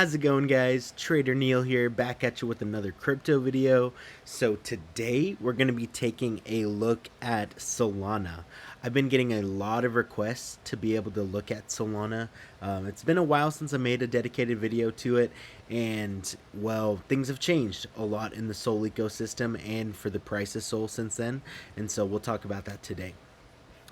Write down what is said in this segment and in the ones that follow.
How's it going, guys? Trader Neil here, back at you with another crypto video. So today we're going to be taking a look at Solana. I've been getting a lot of requests to be able to look at Solana. It's been a while since I made a dedicated video to it, and well, things have changed a lot in the Sol ecosystem and for the price of Sol since then, and so we'll talk about that today.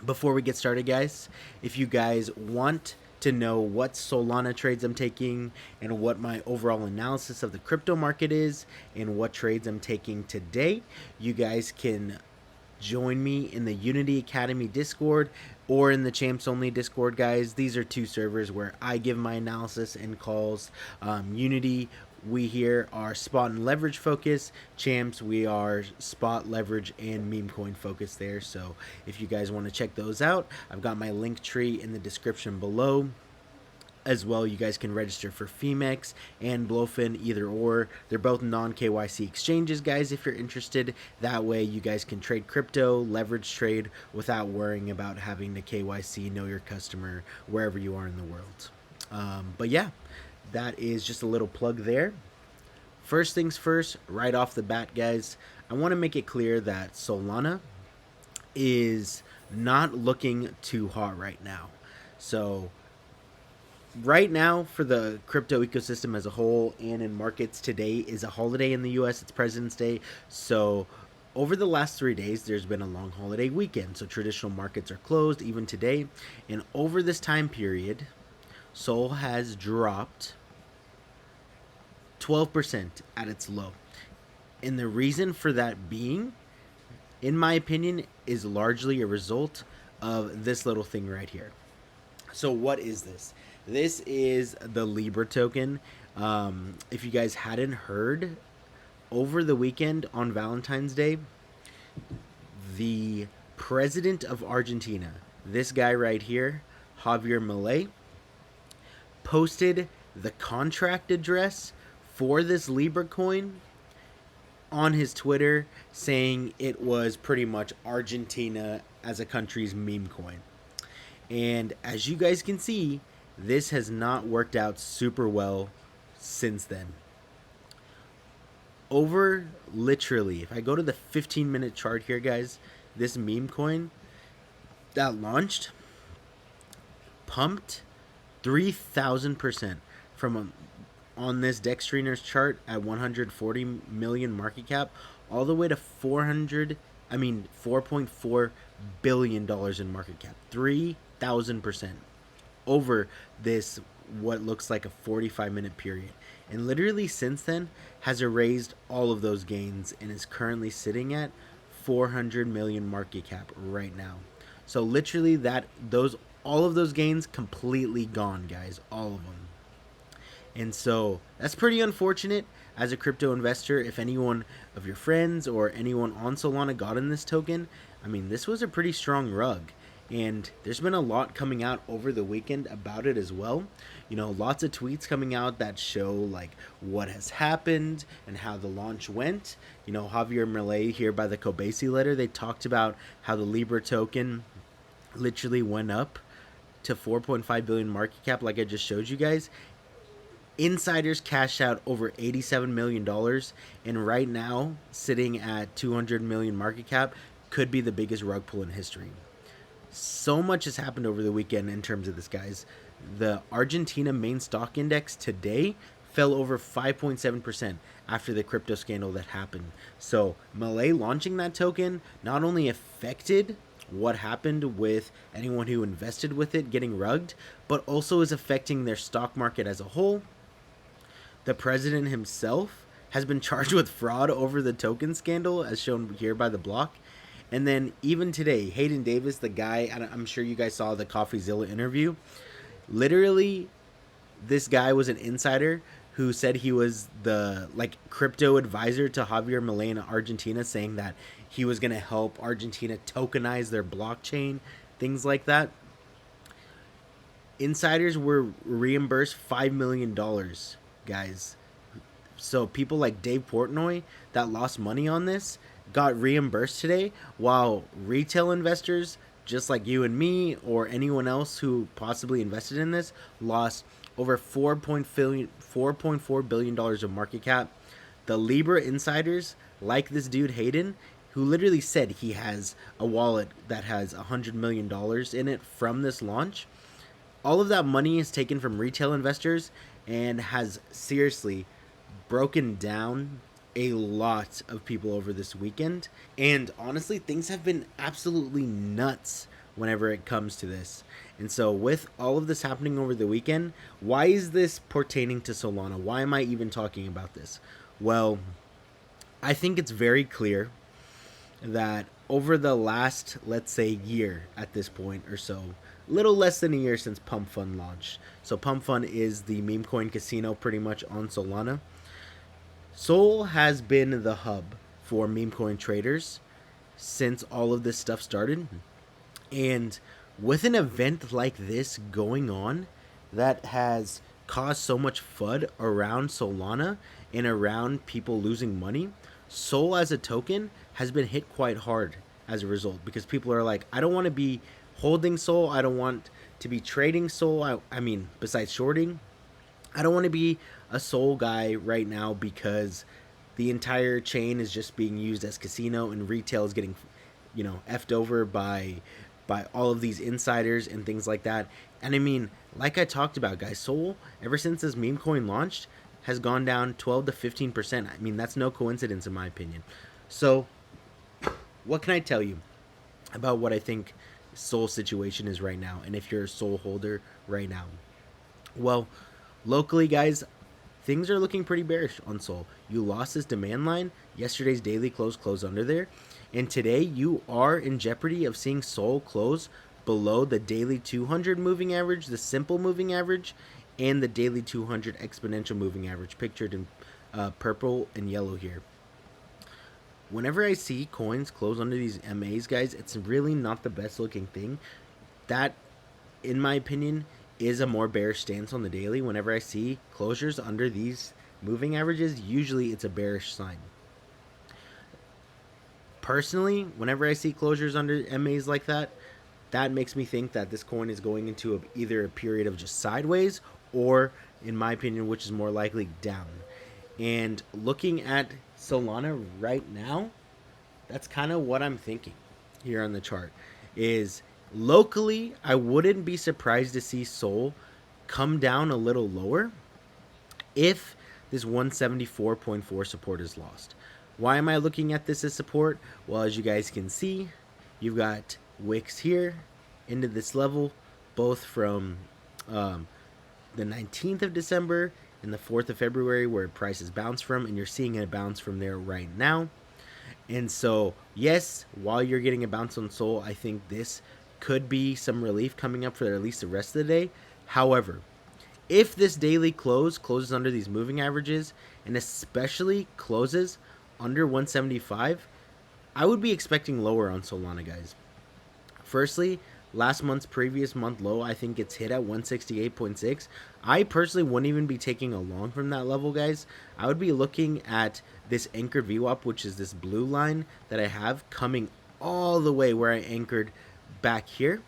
Before we get started, guys, if you guys want to know what Solana trades I'm taking and what my overall analysis of the crypto market is and what trades I'm taking today, you guys can join me in the Unity Academy Discord or in the Champs Only Discord, guys. These are two servers where I give my analysis and calls. Unity, we here are spot and leverage focus. Champs, we are spot, leverage, and meme coin focus there. So if you guys want to check those out, I've got my link tree in the description below. As well, you guys can register for Femex and Blowfin, either or. They're both non-KYC exchanges, guys, if you're interested. That way, you guys can trade crypto, leverage trade, without worrying about having to KYC, know your customer, wherever you are in the world. But yeah, that is just a little plug there. First things first, right off the bat, guys, I want to make it clear that Solana is not looking too hot right now. So right now, for the crypto ecosystem as a whole and in markets, today is a holiday in the US. It's President's Day. So over the last 3 days, there's been a long holiday weekend. So traditional markets are closed even today. And over this time period, Sol has dropped 12% at its low. And the reason for that being, in my opinion, is largely a result of this little thing right here. So what is this? This is the Libra token. If you guys hadn't heard, over the weekend on Valentine's Day, the president of Argentina, this guy right here, Javier Milei, posted the contract address for this Libra coin on his Twitter, saying it was pretty much Argentina as a country's meme coin. And as you guys can see, this has not worked out super well since then. Over literally, if I go to the 15-minute chart here, guys, this meme coin that launched pumped 3,000% from on this Dextrainer's chart at 140 million market cap all the way to 4.4 billion dollars in market cap. 3,000% over this what looks like a 45-minute period, and literally since then has erased all of those gains and is currently sitting at 400 million market cap right now. So literally all of those gains completely gone, guys, all of them. And so that's pretty unfortunate as a crypto investor. If anyone of your friends or anyone on Solana got in this token, I mean, this was a pretty strong rug. And there's been a lot coming out over the weekend about it as well. You know, lots of tweets coming out that show like what has happened and how the launch went. You know, Javier Milei here by the Kobasi letter, they talked about how the Libra token literally went up to 4.5 billion market cap, like I just showed you guys. Insiders cashed out over $87 million, and right now, sitting at 200 million market cap, could be the biggest rug pull in history. So much has happened over the weekend in terms of this, guys. The Argentina main stock index today fell over 5.7% after the crypto scandal that happened. So Milei launching that token not only affected what happened with anyone who invested with it getting rugged, but also is affecting their stock market as a whole. The president himself has been charged with fraud over the token scandal, as shown here by the block. And then even today, Hayden Davis, the guy, I'm sure you guys saw the CoffeeZilla interview. Literally, this guy was an insider who said he was the crypto advisor to Javier Milei in Argentina, saying that he was going to help Argentina tokenize their blockchain, things like that. Insiders were reimbursed $5 million, guys. So people like Dave Portnoy that lost money on this got reimbursed today, while retail investors, just like you and me or anyone else who possibly invested in this, lost over $4.4 billion of market cap. The Libra insiders, like this dude Hayden, who literally said he has a wallet that has $100 million in it from this launch. All of that money is taken from retail investors and has seriously broken down a lot of people over this weekend. And honestly, things have been absolutely nuts whenever it comes to this. And so, with all of this happening over the weekend, why is this pertaining to Solana? Why am I even talking about this? Well, I think it's very clear that over the last, let's say, year at this point or so, little less than a year since Pump Fund launched. So Pump Fund is the meme coin casino pretty much on Solana. Sol has been the hub for meme coin traders since all of this stuff started. And with an event like this going on that has caused so much FUD around Solana and around people losing money, Sol as a token has been hit quite hard as a result, because people are like, I don't want to be holding Sol. I don't want to be trading Sol. I mean, besides shorting, I don't want to be a Sol guy right now because the entire chain is just being used as casino and retail is getting, effed over by all of these insiders and things like that. And I mean, like I talked about, guys, Sol, ever since this meme coin launched, has gone down 12 to 15%. I mean, that's no coincidence in my opinion. So, what can I tell you about what I think Sol situation is right now, and if you're a Sol holder right now? Well, locally, guys, things are looking pretty bearish on Sol. You lost this demand line. Yesterday's daily closed under there. And today you are in jeopardy of seeing Sol close below the daily 200 moving average, the simple moving average, and the daily 200 exponential moving average, pictured in purple and yellow here. Whenever I see coins close under these MAs, guys, it's really not the best looking thing. That, in my opinion, is a more bearish stance on the daily. Whenever I see closures under these moving averages, usually it's a bearish sign. Personally, whenever I see closures under MAs like that, that makes me think that this coin is going into either a period of just sideways or, in my opinion, which is more likely, down. And looking at Solana right now, that's kind of what I'm thinking here on the chart. Is locally, I wouldn't be surprised to see Sol come down a little lower if this 174.4 support is lost. Why am I looking at this as support? Well, as you guys can see, you've got wicks here into this level, both from the 19th of December and the 4th of February, where prices bounce from, and you're seeing a bounce from there right now. And so, yes, while you're getting a bounce on Sol, I think this could be some relief coming up for at least the rest of the day. However, if this daily closes under these moving averages, and especially closes under 175, I would be expecting lower on Solana, guys. Firstly, last month's previous month low, I think it's hit at 168.6. I personally wouldn't even be taking a long from that level, guys. I would be looking at this anchored VWAP, which is this blue line that I have coming all the way where I anchored back here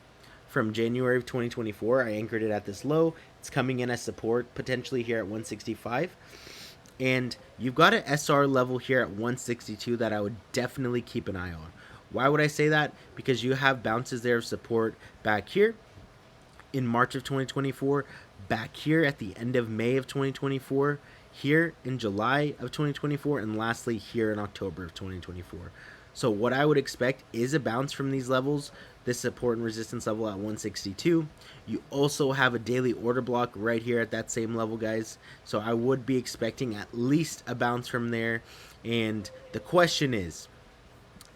from January of 2024. I anchored it at this low. It's coming in as support potentially here at 165. And you've got an SR level here at 162 that I would definitely keep an eye on. Why would I say that? Because you have bounces there of support back here in March of 2024, back here at the end of May of 2024, here in July of 2024, and lastly here in October of 2024. So what I would expect is a bounce from these levels, this support and resistance level at 162. You also have a daily order block right here at that same level, guys. So I would be expecting at least a bounce from there. And the question is,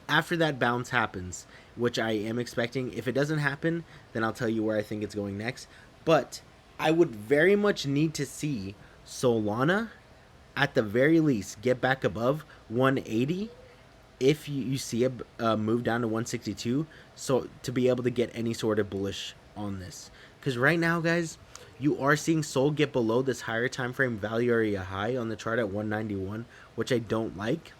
after that bounce happens, which I am expecting, if it doesn't happen, then I'll tell you where I think it's going next. But I would very much need to see Solana, at the very least, get back above 180 if you see a move down to 162, so to be able to get any sort of bullish on this. Because right now, guys, you are seeing Sol get below this higher time frame value area high on the chart at 191, which I don't like.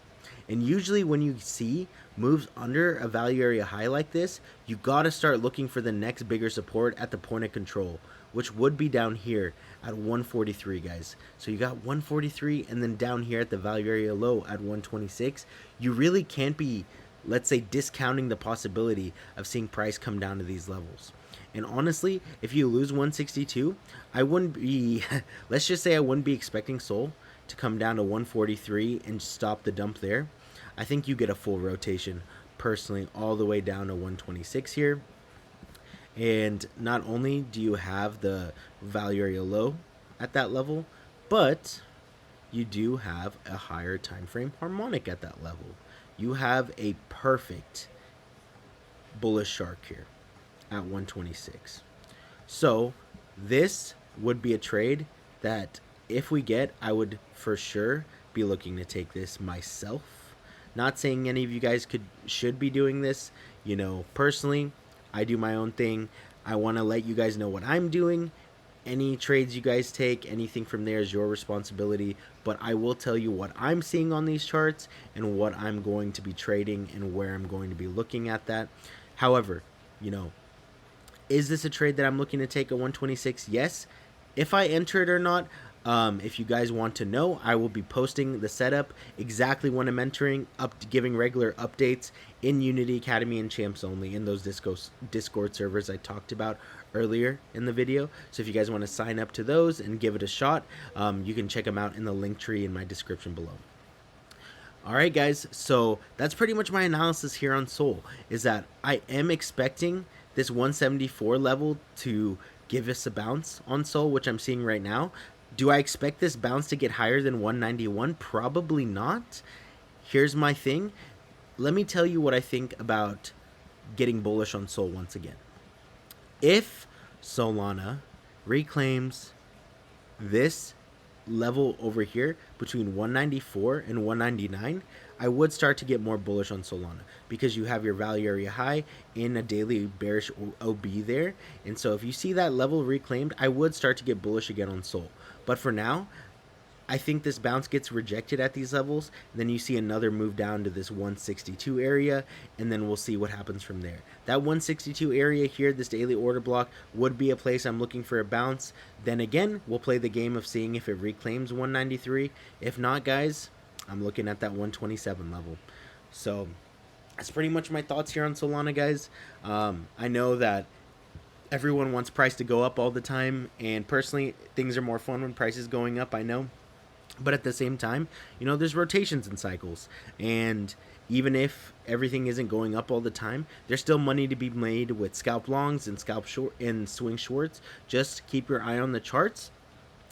And usually when you see moves under a value area high like this, you got to start looking for the next bigger support at the point of control, which would be down here at 143, guys. So you got 143, and then down here at the value area low at 126. You really can't be, let's say, discounting the possibility of seeing price come down to these levels. And honestly, if you lose 162, I wouldn't be, let's just say I wouldn't be expecting Sol to come down to 143 and stop the dump there. I think you get a full rotation personally all the way down to 126 here. And not only do you have the value area low at that level, but you do have a higher time frame harmonic at that level. You have a perfect bullish shark here at 126. So this would be a trade that if we get, I would for sure be looking to take this myself. Not saying any of you guys should be doing this. You know, personally, I do my own thing. I want to let you guys know what I'm doing. Any trades you guys take, anything from there is your responsibility. But I will tell you what I'm seeing on these charts and what I'm going to be trading and where I'm going to be looking at that. However, you know, is this a trade that I'm looking to take at 126? Yes. If I enter it or not, if you guys want to know, I will be posting the setup, exactly when I'm entering, giving regular updates in Unity Academy and Champs Only in those Discord servers I talked about earlier in the video. So if you guys want to sign up to those and give it a shot, you can check them out in the link tree in my description below. Alright guys, so that's pretty much my analysis here on Sol, is that I am expecting this 174 level to give us a bounce on Sol, which I'm seeing right now. Do I expect this bounce to get higher than 191? Probably not. Here's my thing. Let me tell you what I think about getting bullish on Sol once again. If Solana reclaims this level over here between 194 and 199, I would start to get more bullish on Solana because you have your value area high in a daily bearish OB there. And so if you see that level reclaimed, I would start to get bullish again on Sol. But for now, I think this bounce gets rejected at these levels. Then you see another move down to this 162 area, and then we'll see what happens from there. That 162 area here, this daily order block, would be a place I'm looking for a bounce. Then again, we'll play the game of seeing if it reclaims 193. If not, guys, I'm looking at that 127 level. So that's pretty much my thoughts here on Solana, guys. I know that everyone wants price to go up all the time, and personally, things are more fun when price is going up, I know. But at the same time, you know, there's rotations and cycles, and even if everything isn't going up all the time, there's still money to be made with scalp longs and scalp short and swing shorts. Just keep your eye on the charts,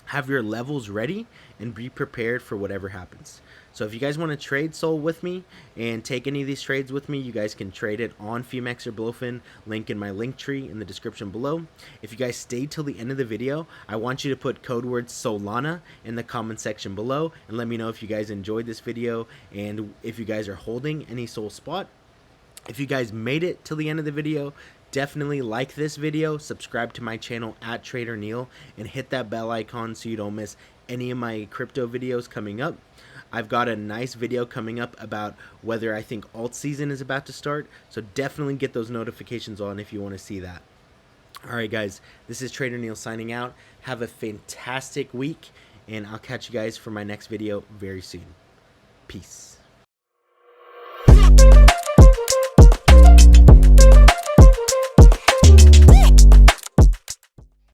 have your levels ready, and be prepared for whatever happens. So if you guys want to trade Sol with me and take any of these trades with me, you guys can trade it on Femex or Blowfin, link in my link tree in the description below. If you guys stayed till the end of the video, I want you to put code word Solana in the comment section below and let me know if you guys enjoyed this video and if you guys are holding any Sol spot. If you guys made it till the end of the video, definitely like this video, subscribe to my channel at Trader Neil, and hit that bell icon so you don't miss any of my crypto videos coming up. I've got a nice video coming up about whether I think alt season is about to start, so definitely get those notifications on if you want to see that. Alright guys, this is Trader Neil signing out. Have a fantastic week, and I'll catch you guys for my next video very soon. Peace.